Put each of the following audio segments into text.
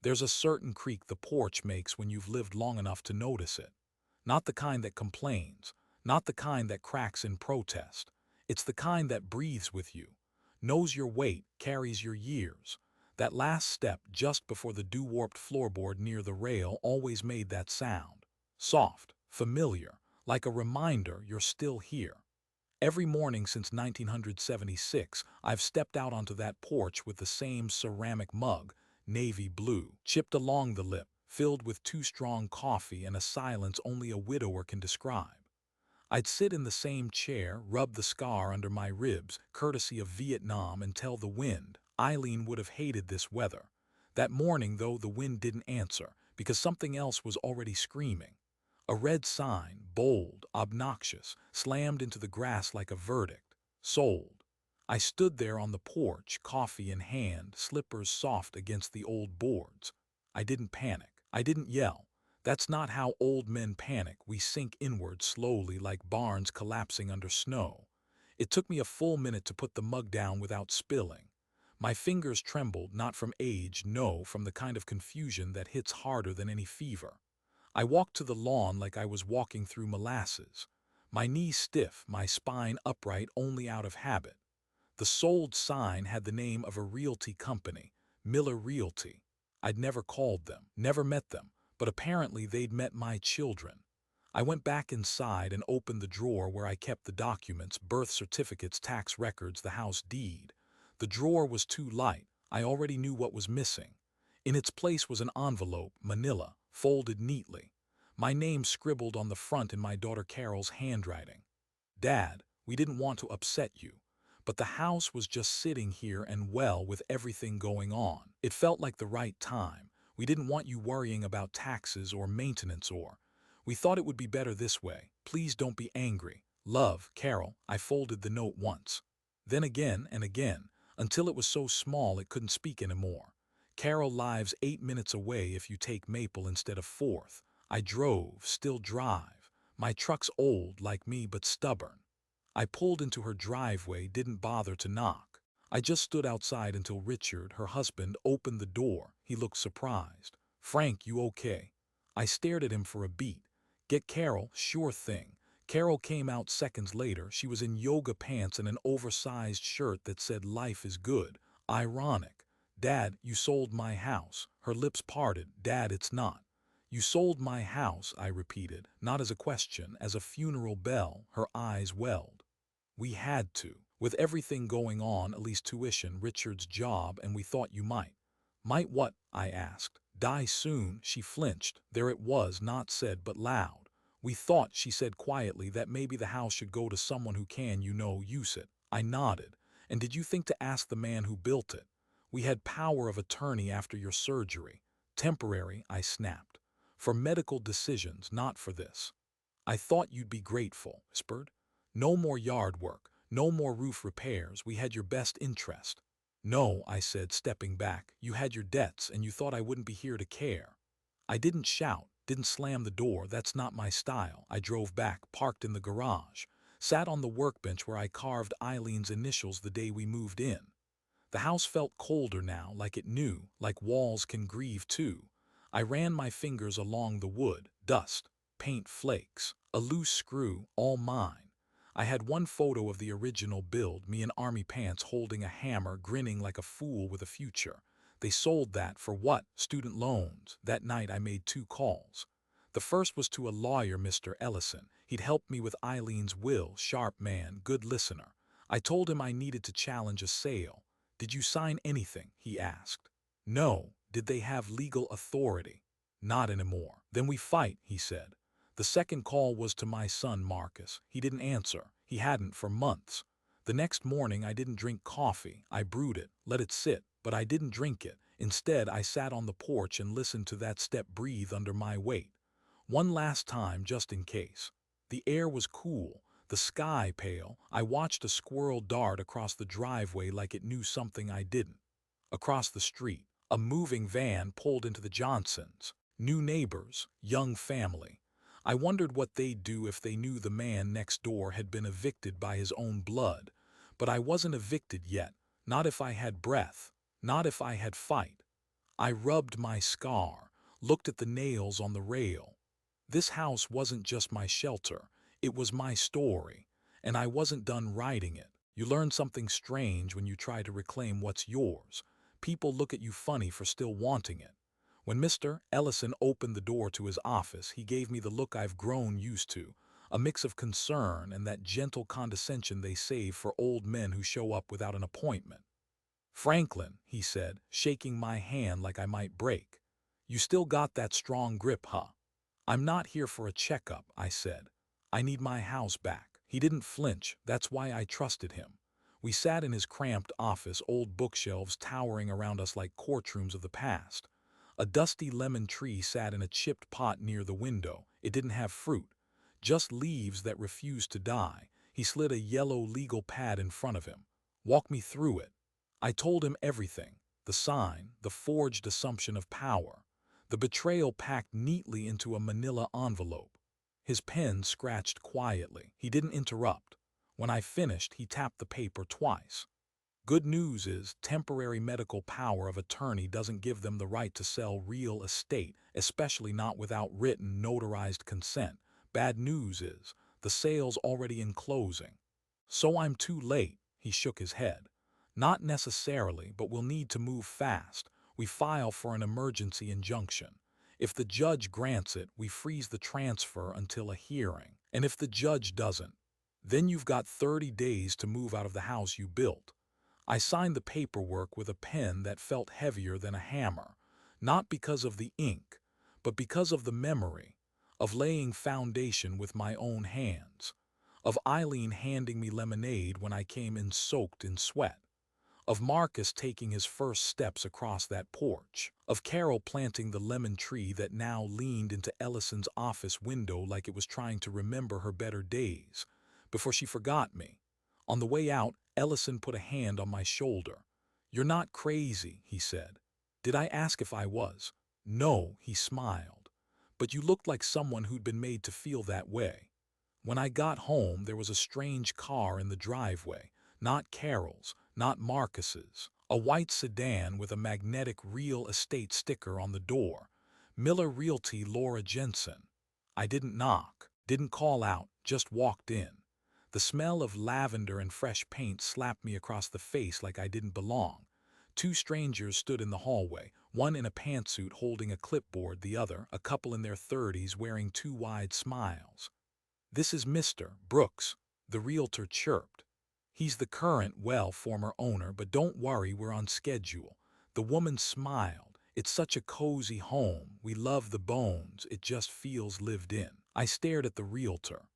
There's a certain creak the porch makes when you've lived long enough to notice it. Not the kind that complains, not the kind that cracks in protest. It's the kind that breathes with you, knows your weight, carries your years. That last step just before the dew-warped floorboard near the rail always made that sound. Soft, familiar, like a reminder you're still here. Every morning since 1976, I've stepped out onto that porch with the same ceramic mug, navy blue, chipped along the lip, filled with too strong coffee and a silence only a widower can describe. I'd sit in the same chair, rub the scar under my ribs, courtesy of Vietnam, and tell the wind, Eileen would have hated this weather. That morning, though, the wind didn't answer, because something else was already screaming. A red sign, bold, obnoxious, slammed into the grass like a verdict. Sold. I stood there on the porch, coffee in hand, slippers soft against the old boards. I didn't panic. I didn't yell. That's not how old men panic. We sink inward slowly like barns collapsing under snow. It took me a full minute to put the mug down without spilling. My fingers trembled, not from age, no, from the kind of confusion that hits harder than any fever. I walked to the lawn like I was walking through molasses. My knees stiff, my spine upright only out of habit. The sold sign had the name of a realty company, Miller Realty. I'd never called them, never met them, but apparently they'd met my children. I went back inside and opened the drawer where I kept the documents, birth certificates, tax records, the house deed. The drawer was too light. I already knew what was missing. In its place was an envelope, manila, folded neatly. My name scribbled on the front in my daughter Carol's handwriting. Dad, we didn't want to upset you, but the house was just sitting here and well, with everything going on. It felt like the right time. We didn't want you worrying about taxes or maintenance we thought it would be better this way. Please don't be angry. Love, Carol. I folded the note once. Then again and again, until it was so small it couldn't speak anymore. Carol lives 8 minutes away if you take Maple instead of 4th. I drove, still drive. My truck's old like me but stubborn. I pulled into her driveway, didn't bother to knock. I just stood outside until Richard, her husband, opened the door. He looked surprised. Frank, you okay? I stared at him for a beat. Get Carol? Sure thing. Carol came out seconds later. She was in yoga pants and an oversized shirt that said life is good. Ironic. Dad, you sold my house. Her lips parted. Dad, it's not. You sold my house, I repeated, not as a question, as a funeral bell. Her eyes welled. We had to. With everything going on, at least tuition, Richard's job, and we thought you might. Might what? I asked. Die soon. She flinched. There it was, not said but loud. We thought, she said quietly, that maybe the house should go to someone who can, use it. I nodded. And did you think to ask the man who built it? We had power of attorney after your surgery. Temporary, I snapped. For medical decisions, not for this. I thought you'd be grateful, whispered. No more yard work, no more roof repairs. We had your best interest. No, I said, stepping back. You had your debts and you thought I wouldn't be here to care. I didn't shout, didn't slam the door. That's not my style. I drove back, parked in the garage, sat on the workbench where I carved Eileen's initials the day we moved in. The house felt colder now, like it knew, like walls can grieve too. I ran my fingers along the wood, dust, paint flakes, a loose screw, all mine. I had one photo of the original build, me in army pants holding a hammer, grinning like a fool with a future. They sold that for what? Student loans. That night I made 2 calls. The first was to a lawyer, Mr. Ellison. He'd helped me with Eileen's will, sharp man, good listener. I told him I needed to challenge a sale. Did you sign anything? He asked. No. Did they have legal authority? Not anymore. Then we fight, he said. The second call was to my son Marcus. He didn't answer. He hadn't for months. The next morning I didn't drink coffee. I brewed it, let it sit, but I didn't drink it. Instead, I sat on the porch and listened to that step breathe under my weight. One last time, just in case. The air was cool, the sky pale. I watched a squirrel dart across the driveway like it knew something I didn't. Across the street, a moving van pulled into the Johnsons'. New neighbors, young family. I wondered what they'd do if they knew the man next door had been evicted by his own blood. But I wasn't evicted yet, not if I had breath, not if I had fight. I rubbed my scar, looked at the nails on the rail. This house wasn't just my shelter, it was my story, and I wasn't done writing it. You learn something strange when you try to reclaim what's yours. People look at you funny for still wanting it. When Mr. Ellison opened the door to his office, he gave me the look I've grown used to, a mix of concern and that gentle condescension they save for old men who show up without an appointment. "Franklin," he said, shaking my hand like I might break. "You still got that strong grip, huh?" "I'm not here for a checkup," I said. "I need my house back." He didn't flinch, that's why I trusted him. We sat in his cramped office, old bookshelves towering around us like courtrooms of the past. A dusty lemon tree sat in a chipped pot near the window. It didn't have fruit, just leaves that refused to die. He slid a yellow legal pad in front of him. "Walk me through it." I told him everything, the sign, the forged assumption of power, the betrayal packed neatly into a manila envelope. His pen scratched quietly. He didn't interrupt. When I finished, he tapped the paper twice. "Good news is temporary medical power of attorney doesn't give them the right to sell real estate, especially not without written, notarized consent. Bad news is the sale's already in closing." "So I'm too late," he shook his head. "Not necessarily, but we'll need to move fast. We file for an emergency injunction. If the judge grants it, we freeze the transfer until a hearing. And if the judge doesn't, then you've got 30 days to move out of the house you built." I signed the paperwork with a pen that felt heavier than a hammer, not because of the ink, but because of the memory, of laying foundation with my own hands, of Eileen handing me lemonade when I came in soaked in sweat, of Marcus taking his first steps across that porch, of Carol planting the lemon tree that now leaned into Ellison's office window like it was trying to remember her better days, before she forgot me. On the way out, Ellison put a hand on my shoulder. "You're not crazy," he said. Did I ask if I was? "No," he smiled. "But you looked like someone who'd been made to feel that way." When I got home, there was a strange car in the driveway. Not Carol's, not Marcus's. A white sedan with a magnetic real estate sticker on the door. Miller Realty, Laura Jensen. I didn't knock, didn't call out, just walked in. The smell of lavender and fresh paint slapped me across the face like I didn't belong. Two strangers stood in the hallway, one in a pantsuit holding a clipboard, the other, a couple in their 30s wearing two wide smiles. "This is Mr. Brooks," the realtor chirped. "He's the current, former owner, but don't worry, we're on schedule." The woman smiled. "It's such a cozy home. We love the bones. It just feels lived in." I stared at the realtor.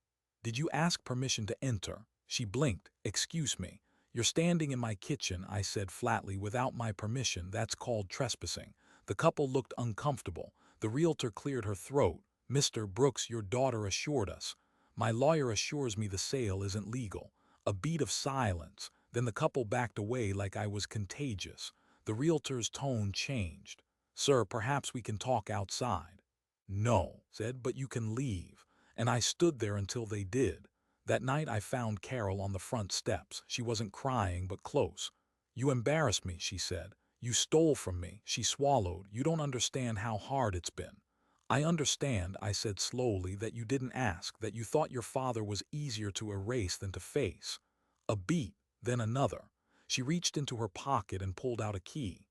"Did you ask permission to enter?" She blinked. "Excuse me. You're standing in my kitchen," I said flatly. "Without my permission, that's called trespassing." The couple looked uncomfortable. The realtor cleared her throat. "Mr. Brooks, your daughter assured us." "My lawyer assures me the sale isn't legal." A beat of silence. Then the couple backed away like I was contagious. The realtor's tone changed. "Sir, perhaps we can talk outside." "No," said, "but you can leave." And I stood there until they did. That night I found Carol on the front steps. She wasn't crying, but close. "You embarrassed me," she said. "You stole from me." She swallowed. "You don't understand how hard it's been." "I understand," I said slowly, "that you didn't ask, that you thought your father was easier to erase than to face." A beat, then another. She reached into her pocket and pulled out a key.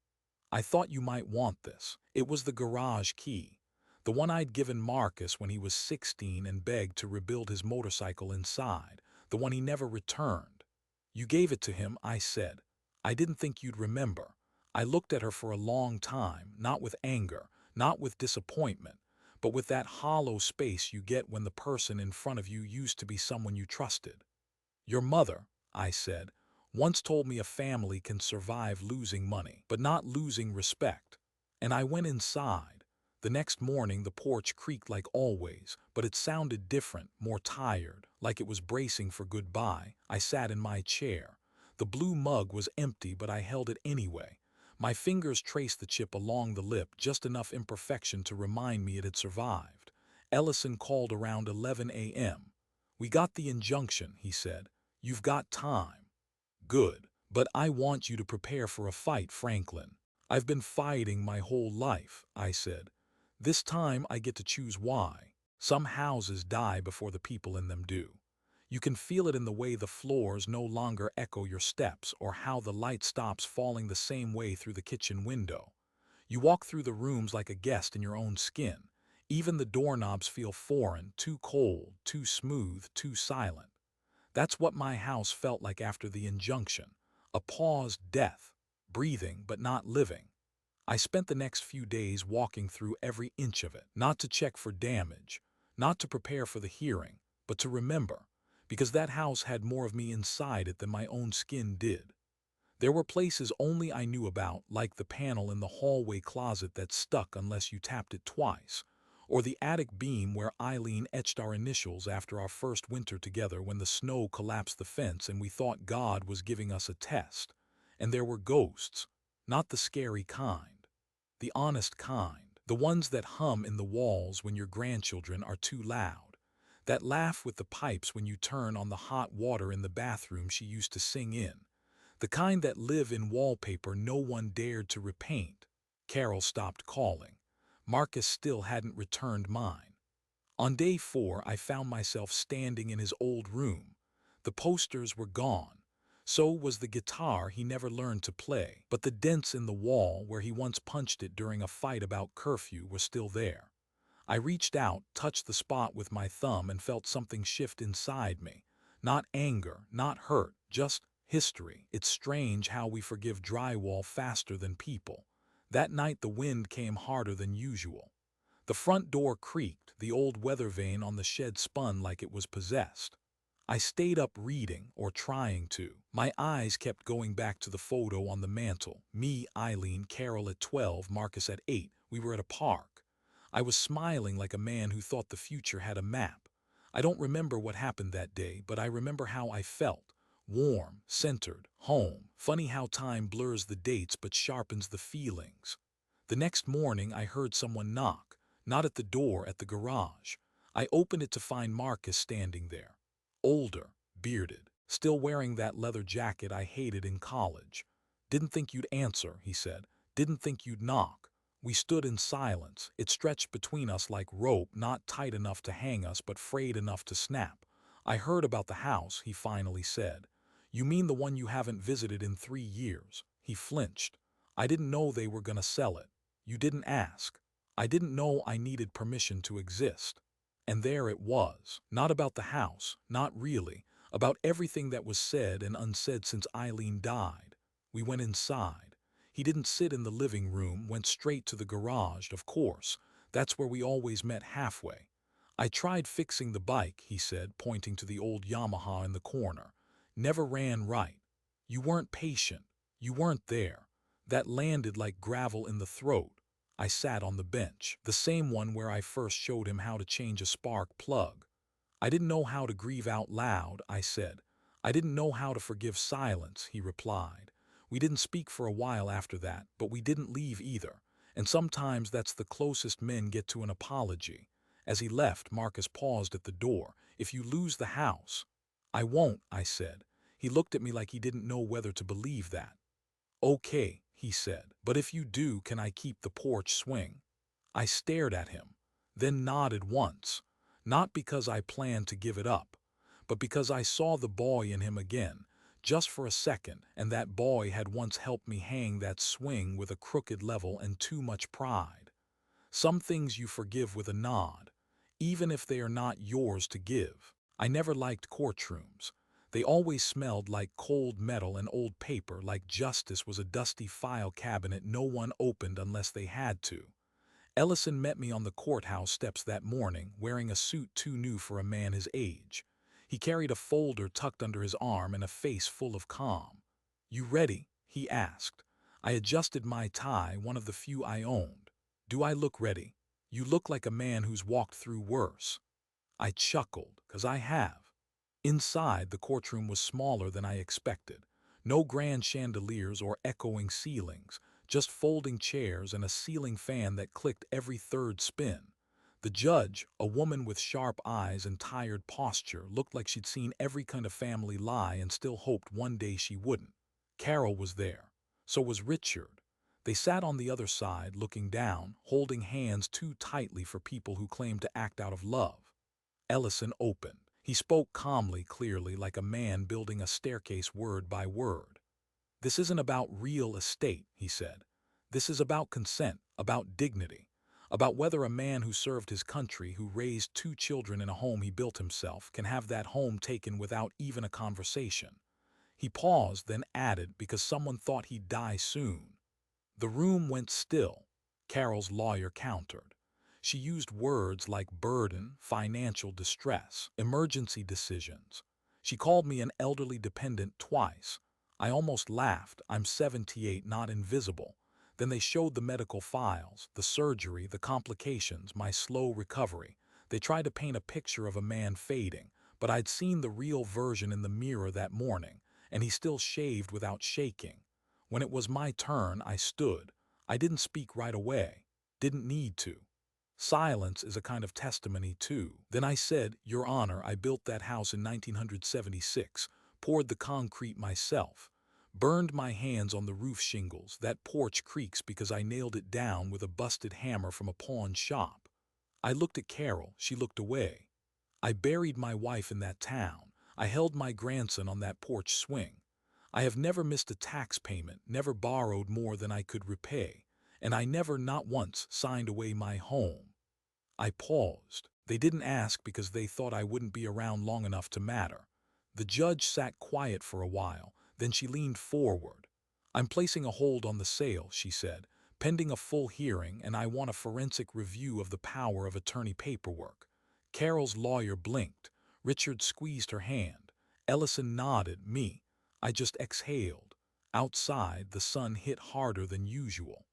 "I thought you might want this." It was the garage key, the one I'd given Marcus when he was 16 and begged to rebuild his motorcycle inside, the one he never returned. "You gave it to him," I said. "I didn't think you'd remember." I looked at her for a long time, not with anger, not with disappointment, but with that hollow space you get when the person in front of you used to be someone you trusted. "Your mother," I said, "once told me a family can survive losing money, but not losing respect." And I went inside. The next morning the porch creaked like always, but it sounded different, more tired, like it was bracing for goodbye. I sat in my chair. The blue mug was empty, but I held it anyway. My fingers traced the chip along the lip, just enough imperfection to remind me it had survived. Ellison called around 11 a.m. "We got the injunction," he said. "You've got time." "Good. But I want you to prepare for a fight, Franklin." I've been fighting my whole life, I said. This time I get to choose why. Some houses die before the people in them do. You can feel it in the way the floors no longer echo your steps or how the light stops falling the same way through the kitchen window. You walk through the rooms like a guest in your own skin. Even the doorknobs feel foreign, too cold, too smooth, too silent. That's what my house felt like after the injunction. A paused death, breathing but not living. I spent the next few days walking through every inch of it, not to check for damage, not to prepare for the hearing, but to remember, because that house had more of me inside it than my own skin did. There were places only I knew about, like the panel in the hallway closet that stuck unless you tapped it twice, or the attic beam where Eileen etched our initials after our first winter together when the snow collapsed the fence and we thought God was giving us a test. And there were ghosts, not the scary kind, the honest kind, the ones that hum in the walls when your grandchildren are too loud, that laugh with the pipes when you turn on the hot water in the bathroom she used to sing in, the kind that live in wallpaper no one dared to repaint. Carol stopped calling. Marcus still hadn't returned mine. On day 4, I found myself standing in his old room. The posters were gone. So was the guitar he never learned to play, but the dents in the wall where he once punched it during a fight about curfew were still there. I reached out, touched the spot with my thumb, and felt something shift inside me. Not anger, not hurt, just history. It's strange how we forgive drywall faster than people. That night the wind came harder than usual. The front door creaked, the old weather vane on the shed spun like it was possessed. I stayed up reading, or trying to. My eyes kept going back to the photo on the mantel. Me, Eileen, Carol at 12, Marcus at 8. We were at a park. I was smiling like a man who thought the future had a map. I don't remember what happened that day, but I remember how I felt. Warm, centered, home. Funny how time blurs the dates but sharpens the feelings. The next morning I heard someone knock, not at the door, at the garage. I opened it to find Marcus standing there. Older, bearded, still wearing that leather jacket I hated in college. "Didn't think you'd answer," he said. "Didn't think you'd knock." We stood in silence. It stretched between us like rope, not tight enough to hang us, but frayed enough to snap. "I heard about the house," he finally said. "You mean the one you haven't visited in 3 years?" He flinched. "I didn't know they were gonna sell it. You didn't ask. I didn't know I needed permission to exist." And there it was. Not about the house, not really. About everything that was said and unsaid since Eileen died. We went inside. He didn't sit in the living room, went straight to the garage, of course. That's where we always met halfway. "I tried fixing the bike," he said, pointing to the old Yamaha in the corner. "Never ran right. You weren't patient. You weren't there. That landed like gravel in the throat." I sat on the bench, the same one where I first showed him how to change a spark plug. "I didn't know how to grieve out loud," I said. "I didn't know how to forgive silence," he replied. We didn't speak for a while after that, but we didn't leave either. And sometimes that's the closest men get to an apology. As he left, Marcus paused at the door. "If you lose the house—" "I won't," I said. He looked at me like he didn't know whether to believe that. "Okay," he said, "but if you do, can I keep the porch swing?" I stared at him, then nodded once, not because I planned to give it up, but because I saw the boy in him again, just for a second, and that boy had once helped me hang that swing with a crooked level and too much pride. Some things you forgive with a nod, even if they are not yours to give. I never liked courtrooms. They always smelled like cold metal and old paper, like justice was a dusty file cabinet no one opened unless they had to. Ellison met me on the courthouse steps that morning, wearing a suit too new for a man his age. He carried a folder tucked under his arm and a face full of calm. "You ready?" he asked. I adjusted my tie, one of the few I owned. "Do I look ready?" "You look like a man who's walked through worse." I chuckled, 'cause I have. Inside, the courtroom was smaller than I expected. No grand chandeliers or echoing ceilings, just folding chairs and a ceiling fan that clicked every third spin. The judge, a woman with sharp eyes and tired posture, looked like she'd seen every kind of family lie and still hoped one day she wouldn't. Carol was there. So was Richard. They sat on the other side, looking down, holding hands too tightly for people who claim to act out of love. Ellison opened. He spoke calmly, clearly, like a man building a staircase word by word. "This isn't about real estate," he said. "This is about consent, about dignity, about whether a man who served his country, who raised 2 children in a home he built himself, can have that home taken without even a conversation." He paused, then added, "because someone thought he'd die soon." The room went still. Carol's lawyer countered. She used words like burden, financial distress, emergency decisions. She called me an elderly dependent twice. I almost laughed. I'm 78, not invisible. Then they showed the medical files, the surgery, the complications, my slow recovery. They tried to paint a picture of a man fading, but I'd seen the real version in the mirror that morning, and he still shaved without shaking. When it was my turn, I stood. I didn't speak right away. Didn't need to. Silence is a kind of testimony, too. Then I said, "Your Honor, I built that house in 1976, poured the concrete myself, burned my hands on the roof shingles. That porch creaks because I nailed it down with a busted hammer from a pawn shop." I looked at Carol. She looked away. "I buried my wife in that town. I held my grandson on that porch swing. I have never missed a tax payment, never borrowed more than I could repay, and I never, not once, signed away my home." I paused. They didn't ask because they thought I wouldn't be around long enough to matter. The judge sat quiet for a while, then she leaned forward. "I'm placing a hold on the sale," she said, "pending a full hearing, and I want a forensic review of the power of attorney paperwork." Carol's lawyer blinked. Richard squeezed her hand. Ellison nodded. Me. I just exhaled. Outside, the sun hit harder than usual.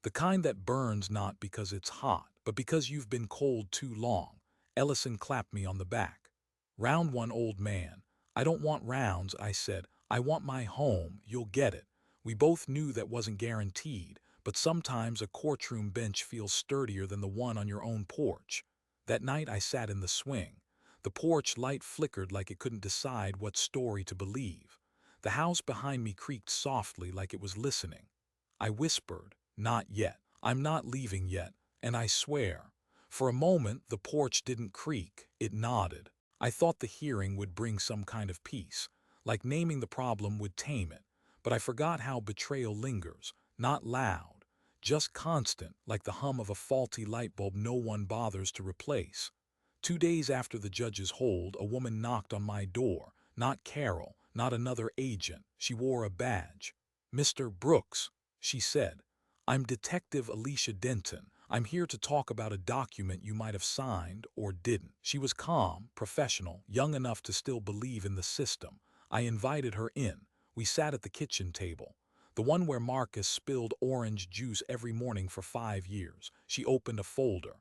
The kind that burns not because it's hot, but because you've been cold too long. Ellison clapped me on the back. "Round one, old man." "I don't want rounds," I said. "I want my home. You'll get it." We both knew that wasn't guaranteed, but sometimes a courtroom bench feels sturdier than the one on your own porch. That night I sat in the swing. The porch light flickered like it couldn't decide what story to believe. The house behind me creaked softly like it was listening. I whispered, "Not yet. I'm not leaving yet." And I swear, for a moment the porch didn't creak, it nodded. I thought the hearing would bring some kind of peace, like naming the problem would tame it. But I forgot how betrayal lingers, not loud, just constant, like the hum of a faulty light bulb no one bothers to replace. 2 days after the judge's hold, a woman knocked on my door. Not Carol, not another agent. She wore a badge. "Mr. Brooks," she said, "I'm Detective Alicia Denton. I'm here to talk about a document you might have signed or didn't." She was calm, professional, young enough to still believe in the system. I invited her in. We sat at the kitchen table, the one where Marcus spilled orange juice every morning for 5 years. She opened a folder.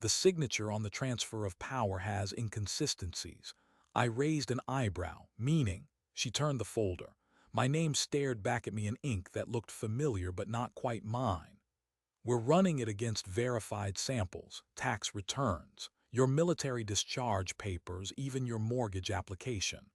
"The signature on the transfer of power has inconsistencies." I raised an eyebrow. "Meaning?" She turned the folder. My name stared back at me in ink that looked familiar but not quite mine. "We're running it against verified samples, tax returns, your military discharge papers, even your mortgage application.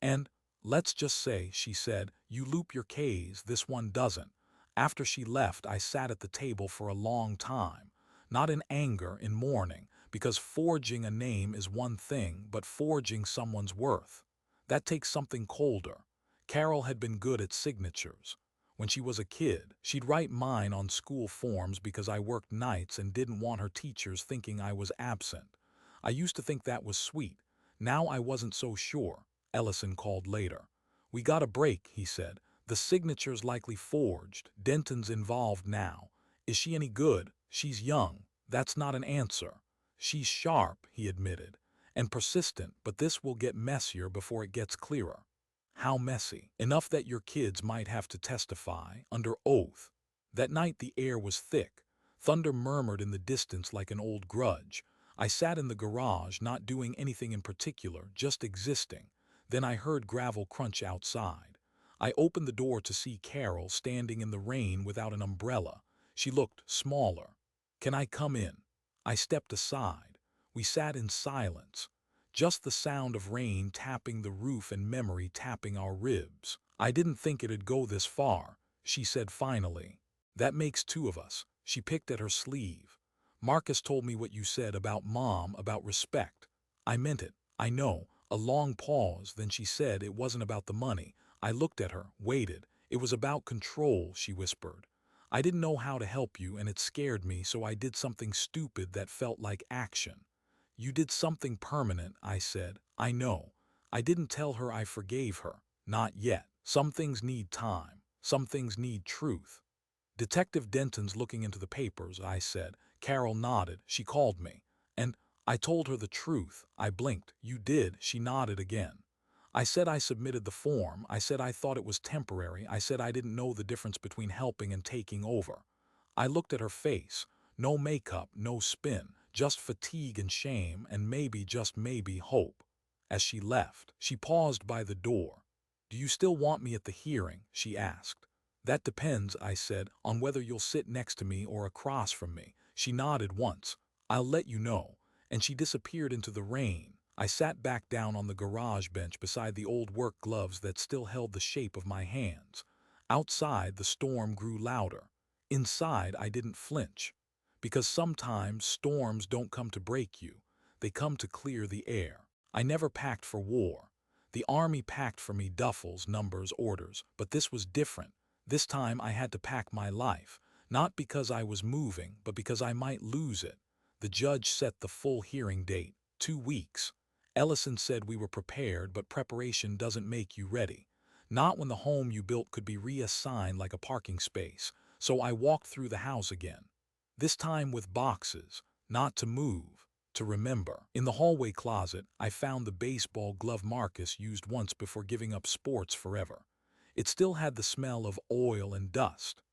And, let's just say," she said, "you loop your Ks, this one doesn't." After she left, I sat at the table for a long time, not in anger, in mourning, because forging a name is one thing, but forging someone's worth, that takes something colder. Carol had been good at signatures. When she was a kid, she'd write mine on school forms because I worked nights and didn't want her teachers thinking I was absent. I used to think that was sweet. Now I wasn't so sure. Ellison called later. "We got a break," he said. "The signature's likely forged. Denton's involved now. Is she any good?" "She's young." "That's not an answer." "She's sharp," he admitted, "and persistent, but this will get messier before it gets clearer." "How messy?" "Enough that your kids might have to testify, under oath." That night the air was thick. Thunder murmured in the distance like an old grudge. I sat in the garage, not doing anything in particular, just existing. Then I heard gravel crunch outside. I opened the door to see Carol standing in the rain without an umbrella. She looked smaller. "Can I come in?" I stepped aside. We sat in silence. Just the sound of rain tapping the roof and memory tapping our ribs. "I didn't think it'd go this far," she said finally. That makes two of us. She picked at her sleeve. Marcus told me what you said about Mom, about respect. I meant it. I know. A long pause, then she said it wasn't about the money. I looked at her, waited. It was about control, she whispered. I didn't know how to help you and it scared me, so I did something stupid that felt like action. You did something permanent, I said. I know. I didn't tell her I forgave her. Not yet. Some things need time. Some things need truth. Detective Denton's looking into the papers, I said. Carol nodded. She called me. And I told her the truth. I blinked. You did. She nodded again. I said I submitted the form. I said I thought it was temporary. I said I didn't know the difference between helping and taking over. I looked at her face. No makeup, no spin, just fatigue and shame, and maybe, just maybe, hope. As she left, she paused by the door. Do you still want me at the hearing? She asked. That depends, I said, on whether you'll sit next to me or across from me. She nodded once. I'll let you know. And she disappeared into the rain. I sat back down on the garage bench beside the old work gloves that still held the shape of my hands. Outside, the storm grew louder. Inside, I didn't flinch. Because sometimes storms don't come to break you. They come to clear the air. I never packed for war. The army packed for me duffels, numbers, orders, but this was different. This time I had to pack my life, not because I was moving, but because I might lose it. The judge set the full hearing date, 2 weeks. Ellison said we were prepared, but preparation doesn't make you ready. Not when the home you built could be reassigned like a parking space. So I walked through the house again. This time with boxes, not to move, to remember. In the hallway closet, I found the baseball glove Marcus used once before giving up sports forever. It still had the smell of oil and dust.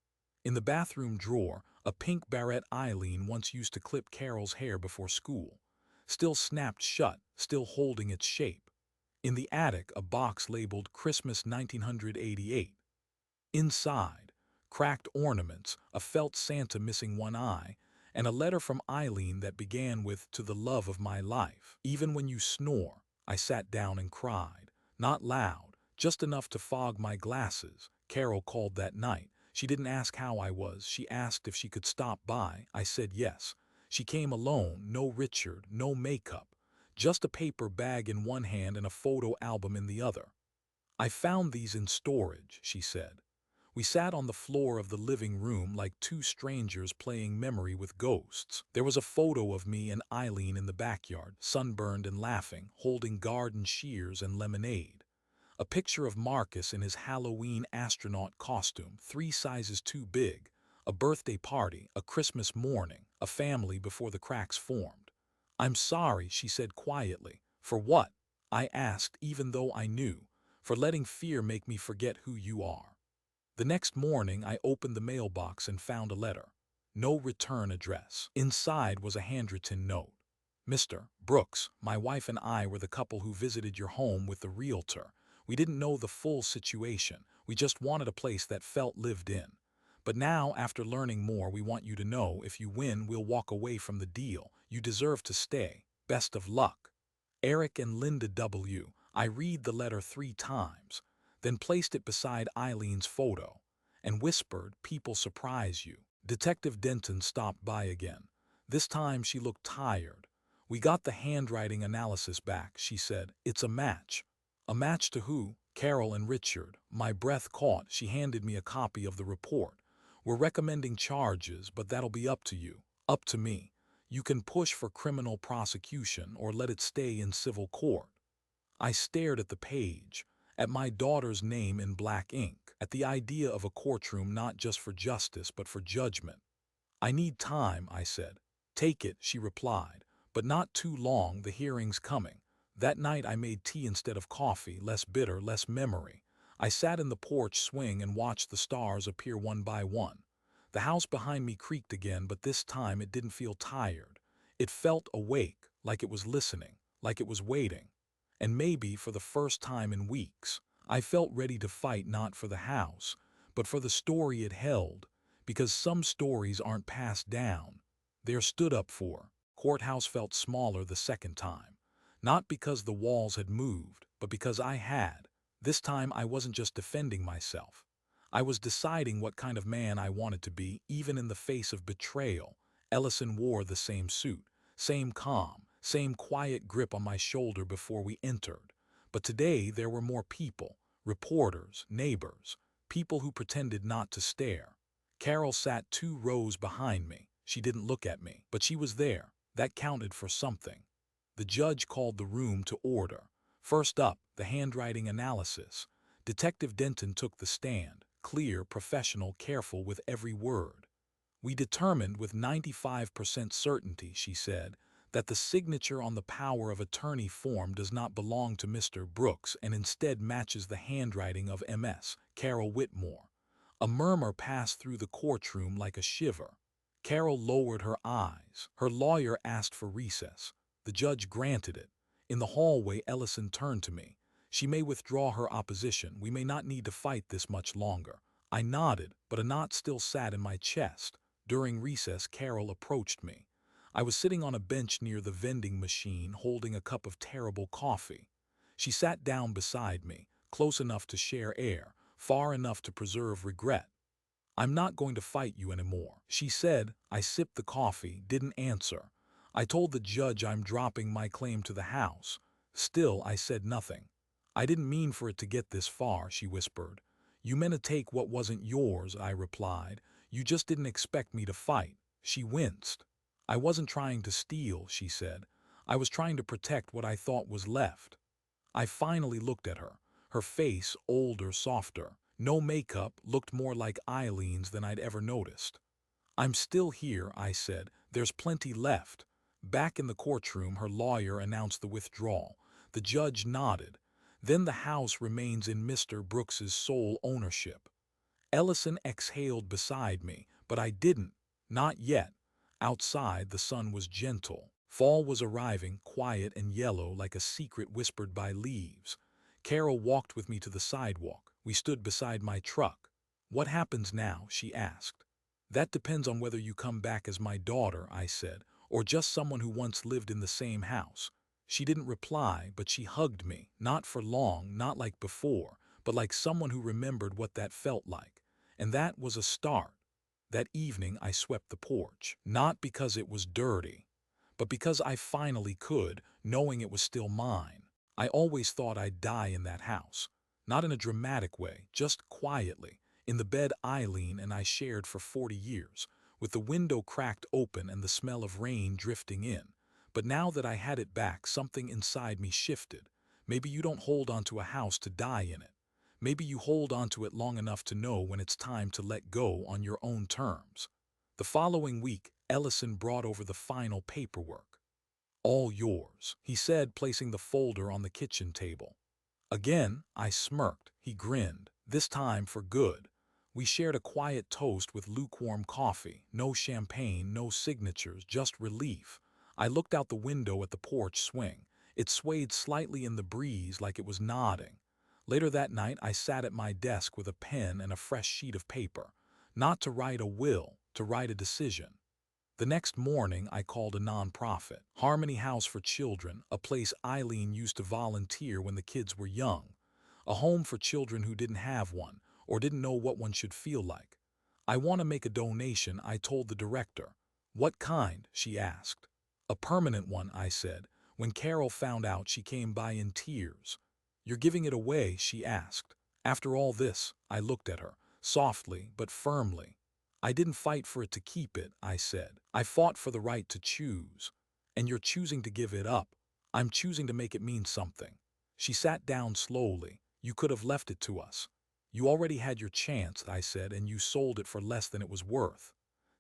In the bathroom drawer, a pink barrette Eileen once used to clip Carol's hair before school. Still snapped shut, still holding its shape. In the attic, a box labeled Christmas 1988. Inside, cracked ornaments, a felt Santa missing one eye, and a letter from Eileen that began with, "To the love of my life. Even when you snore." I sat down and cried. Not loud, just enough to fog my glasses. Carol called that night. She didn't ask how I was. She asked if she could stop by. I said yes. She came alone, no Richard, no makeup. Just a paper bag in one hand and a photo album in the other. "I found these in storage," she said. We sat on the floor of the living room like two strangers playing memory with ghosts. There was a photo of me and Eileen in the backyard, sunburned and laughing, holding garden shears and lemonade. A picture of Marcus in his Halloween astronaut costume, 3 sizes too big. A birthday party, a Christmas morning, a family before the cracks formed. "I'm sorry," she said quietly. "For what?" I asked, even though I knew. "For letting fear make me forget who you are." The next morning, I opened the mailbox and found a letter. No return address. Inside was a handwritten note. "Mr. Brooks, my wife and I were the couple who visited your home with the realtor. We didn't know the full situation. We just wanted a place that felt lived in. But now, after learning more, we want you to know if you win, we'll walk away from the deal. You deserve to stay. Best of luck. Eric and Linda W." I read the letter 3 times, then placed it beside Eileen's photo, and whispered, "People surprise you." Detective Denton stopped by again. This time she looked tired. "We got the handwriting analysis back," she said. "It's a match." "A match to who?" "Carol and Richard." My breath caught. She handed me a copy of the report. "We're recommending charges, but that'll be up to you. Up to me. You can push for criminal prosecution or let it stay in civil court." I stared at the page, at my daughter's name in black ink, at the idea of a courtroom not just for justice but for judgment. "I need time," I said. "Take it," she replied, "but not too long, the hearing's coming." That night I made tea instead of coffee, less bitter, less memory. I sat in the porch swing and watched the stars appear one by one. The house behind me creaked again, but this time it didn't feel tired. It felt awake, like it was listening, like it was waiting. And maybe for the first time in weeks, I felt ready to fight, not for the house, but for the story it held, because some stories aren't passed down. They're stood up for. Courthouse felt smaller the second time. Not because the walls had moved, but because I had. This time I wasn't just defending myself. I was deciding what kind of man I wanted to be, even in the face of betrayal. Ellison wore the same suit, same calm, same quiet grip on my shoulder before we entered. But today there were more people, reporters, neighbors, people who pretended not to stare. Carol sat 2 rows behind me. She didn't look at me, but she was there. That counted for something. The judge called the room to order. First up, the handwriting analysis. Detective Denton took the stand, clear, professional, careful with every word. We determined with 95% certainty, she said, that the signature on the power of attorney form does not belong to Mr. Brooks and instead matches the handwriting of Ms. Carol Whitmore. A murmur passed through the courtroom like a shiver. Carol lowered her eyes. Her lawyer asked for recess. The judge granted it. In the hallway, Ellison turned to me. She may withdraw her opposition. We may not need to fight this much longer. I nodded, but a knot still sat in my chest. During recess, Carol approached me. I was sitting on a bench near the vending machine, holding a cup of terrible coffee. She sat down beside me, close enough to share air, far enough to preserve regret. "I'm not going to fight you anymore," she said. I sipped the coffee, didn't answer. I told the judge I'm dropping my claim to the house. Still, I said nothing. "I didn't mean for it to get this far," she whispered. "You meant to take what wasn't yours," I replied. "You just didn't expect me to fight." She winced. "I wasn't trying to steal," she said. "I was trying to protect what I thought was left." I finally looked at her. Her face, older, softer. No makeup, looked more like Eileen's than I'd ever noticed. "I'm still here," I said. "There's plenty left." Back in the courtroom, her lawyer announced the withdrawal. The judge nodded. "Then the house remains in Mr. Brooks's sole ownership." Ellison exhaled beside me, but I didn't. Not yet. Outside, the sun was gentle. Fall was arriving, quiet and yellow like a secret whispered by leaves. Carol walked with me to the sidewalk. We stood beside my truck. "What happens now?" she asked. "That depends on whether you come back as my daughter," I said, "or just someone who once lived in the same house." She didn't reply, but she hugged me, not for long, not like before, but like someone who remembered what that felt like. And that was a start. That evening I swept the porch, not because it was dirty, but because I finally could, knowing it was still mine. I always thought I'd die in that house. Not in a dramatic way, just quietly, in the bed Eileen and I shared for 40 years, with the window cracked open and the smell of rain drifting in. But now that I had it back, something inside me shifted. Maybe you don't hold onto a house to die in it. Maybe you hold onto it long enough to know when it's time to let go on your own terms. The following week, Ellison brought over the final paperwork. "All yours," he said, placing the folder on the kitchen table. Again, I smirked. He grinned, this time for good. We shared a quiet toast with lukewarm coffee, no champagne, no signatures, just relief. I looked out the window at the porch swing. It swayed slightly in the breeze like it was nodding. Later that night, I sat at my desk with a pen and a fresh sheet of paper. Not to write a will, to write a decision. The next morning, I called a nonprofit, Harmony House for Children, a place Eileen used to volunteer when the kids were young. A home for children who didn't have one, or didn't know what one should feel like. "I want to make a donation," I told the director. "What kind?" she asked. "A permanent one," I said. When Carol found out, she came by in tears. "You're giving it away?" she asked. After all this, I looked at her, softly but firmly. "I didn't fight for it to keep it," I said. "I fought for the right to choose. And you're choosing to give it up. I'm choosing to make it mean something." She sat down slowly. "You could have left it to us." "You already had your chance," I said, "and you sold it for less than it was worth."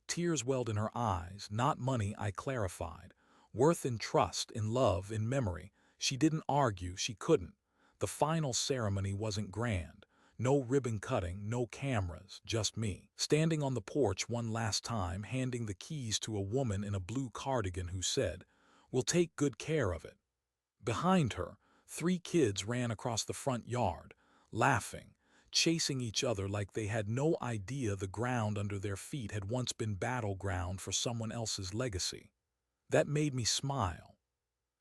Tears welled in her eyes. "Not money," I clarified. "Worth in trust, in love, in memory." She didn't argue. She couldn't. The final ceremony wasn't grand. No ribbon cutting, no cameras, just me, standing on the porch one last time, handing the keys to a woman in a blue cardigan who said, "We'll take good care of it." Behind her, 3 kids ran across the front yard, laughing, chasing each other like they had no idea the ground under their feet had once been battleground for someone else's legacy. That made me smile.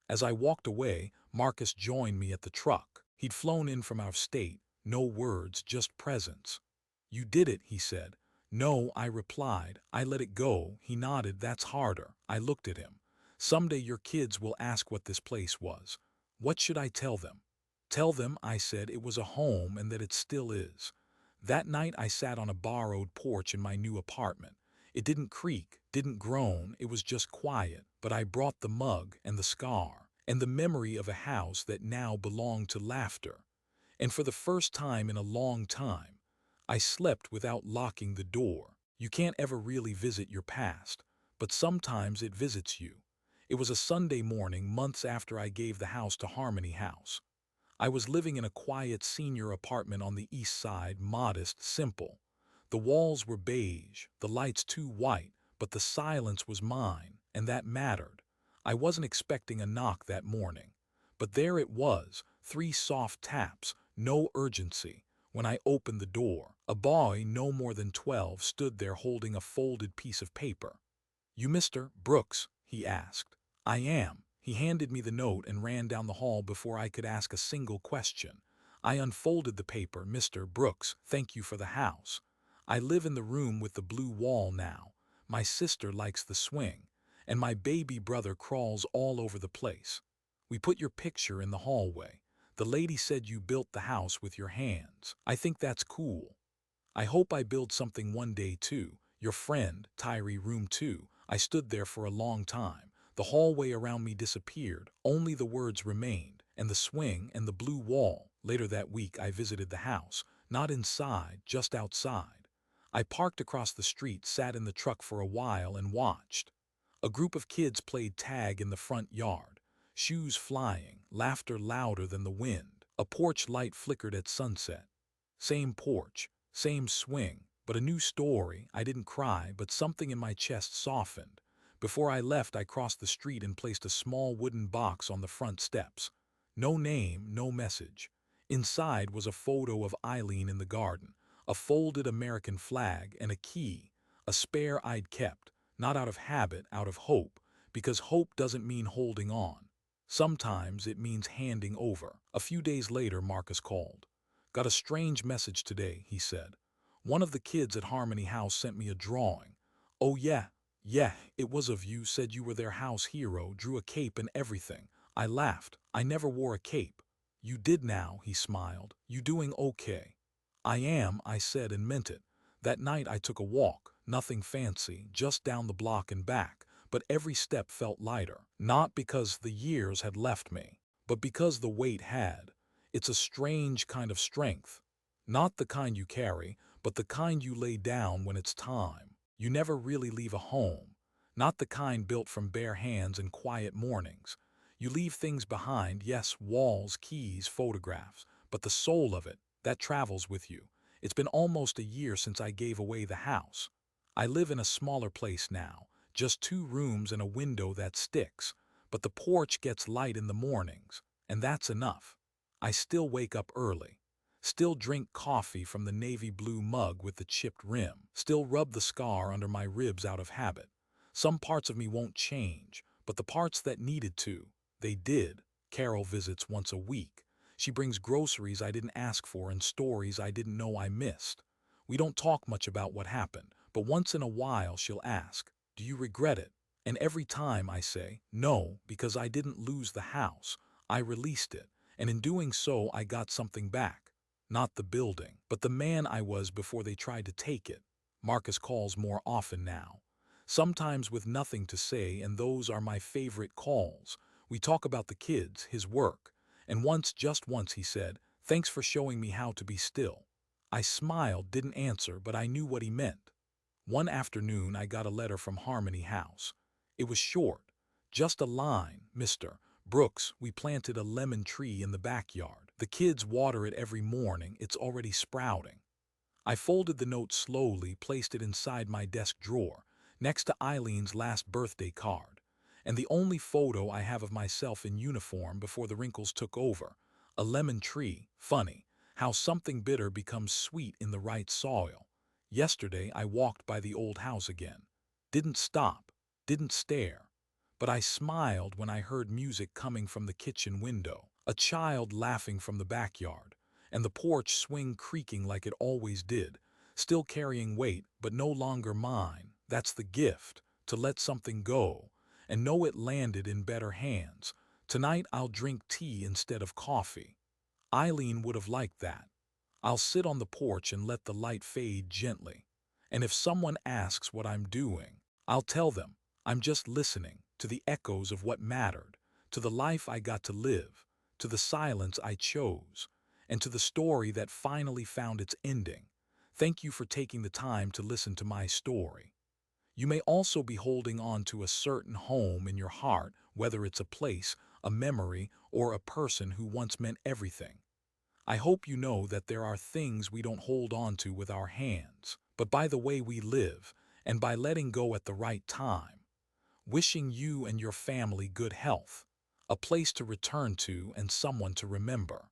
As I walked away, Marcus joined me at the truck. He'd flown in from our state, no words, just presence. You did it, he said. No, I replied. I let it go. He nodded. That's harder. I looked at him. Someday your kids will ask what this place was. What should I tell them? Tell them, I said, it was a home and that it still is. That night I sat on a borrowed porch in my new apartment. It didn't creak, didn't groan, it was just quiet, but I brought the mug and the scar and the memory of a house that now belonged to laughter. And for the first time in a long time, I slept without locking the door. You can't ever really visit your past, but sometimes it visits you. It was a Sunday morning, months after I gave the house to Harmony House. I was living in a quiet senior apartment on the east side, modest, simple. The walls were beige, the lights too white, but the silence was mine, and that mattered. I wasn't expecting a knock that morning. But there it was, 3 soft taps, no urgency. When I opened the door, a boy no more than 12 stood there holding a folded piece of paper. You Mr. Brooks? He asked. I am. He handed me the note and ran down the hall before I could ask a single question. I unfolded the paper. Mr. Brooks, thank you for the house. I live in the room with the blue wall now. My sister likes the swing, and my baby brother crawls all over the place. We put your picture in the hallway. The lady said you built the house with your hands. I think that's cool. I hope I build something one day too. Your friend, Tyree, room 2. I stood there for a long time. The hallway around me disappeared. Only the words remained, and the swing and the blue wall. Later that week I visited the house, not inside, just outside. I parked across the street, sat in the truck for a while and watched. A group of kids played tag in the front yard. Shoes flying, laughter louder than the wind. A porch light flickered at sunset. Same porch, same swing, but a new story. I didn't cry, but something in my chest softened. Before I left, I crossed the street and placed a small wooden box on the front steps. No name, no message. Inside was a photo of Eileen in the garden, a folded American flag, and a key, a spare I'd kept, not out of habit, out of hope, because hope doesn't mean holding on. Sometimes it means handing over. A few days later, Marcus called. Got a strange message today, he said. One of the kids at Harmony House sent me a drawing. Oh yeah, it was of you, said you were their house hero, drew a cape and everything. I laughed. I never wore a cape. You did now, he smiled. You doing okay? I am, I said and meant it. That night I took a walk, nothing fancy, just down the block and back, but every step felt lighter. Not because the years had left me, but because the weight had. It's a strange kind of strength. Not the kind you carry, but the kind you lay down when it's time. You never really leave a home. Not the kind built from bare hands and quiet mornings. You leave things behind, yes, walls, keys, photographs, but the soul of it, that travels with you. It's been almost a year since I gave away the house. I live in a smaller place now, just 2 rooms and a window that sticks, but the porch gets light in the mornings, and that's enough. I still wake up early, still drink coffee from the navy blue mug with the chipped rim, still rub the scar under my ribs out of habit. Some parts of me won't change, but the parts that needed to, they did. Carol visits once a week. She brings groceries I didn't ask for and stories I didn't know I missed. We don't talk much about what happened, but once in a while she'll ask, do you regret it? And every time I say, no, because I didn't lose the house. I released it, and in doing so I got something back. Not the building, but the man I was before they tried to take it. Marcus calls more often now. Sometimes with nothing to say, and those are my favorite calls. We talk about the kids, his work. And once, just once, he said, thanks for showing me how to be still. I smiled, didn't answer, but I knew what he meant. One afternoon I got a letter from Harmony House. It was short, just a line. Mr. Brooks, we planted a lemon tree in the backyard. The kids water it every morning. It's already sprouting. I folded the note slowly, placed it inside my desk drawer, next to Eileen's last birthday card, and the only photo I have of myself in uniform before the wrinkles took over. A lemon tree. Funny how something bitter becomes sweet in the right soil. Yesterday I walked by the old house again. Didn't stop, didn't stare. But I smiled when I heard music coming from the kitchen window, a child laughing from the backyard, and the porch swing creaking like it always did. still carrying weight, but no longer mine. That's the gift, to let something go, and know it landed in better hands. Tonight I'll drink tea instead of coffee. Eileen would have liked that. I'll sit on the porch and let the light fade gently. And if someone asks what I'm doing, I'll tell them I'm just listening to the echoes of what mattered, to the life I got to live, to the silence I chose, and to the story that finally found its ending. Thank you for taking the time to listen to my story. You may also be holding on to a certain home in your heart, whether it's a place, a memory, or a person who once meant everything. I hope you know that there are things we don't hold on to with our hands, but by the way we live, and by letting go at the right time. Wishing you and your family good health, a place to return to, and someone to remember.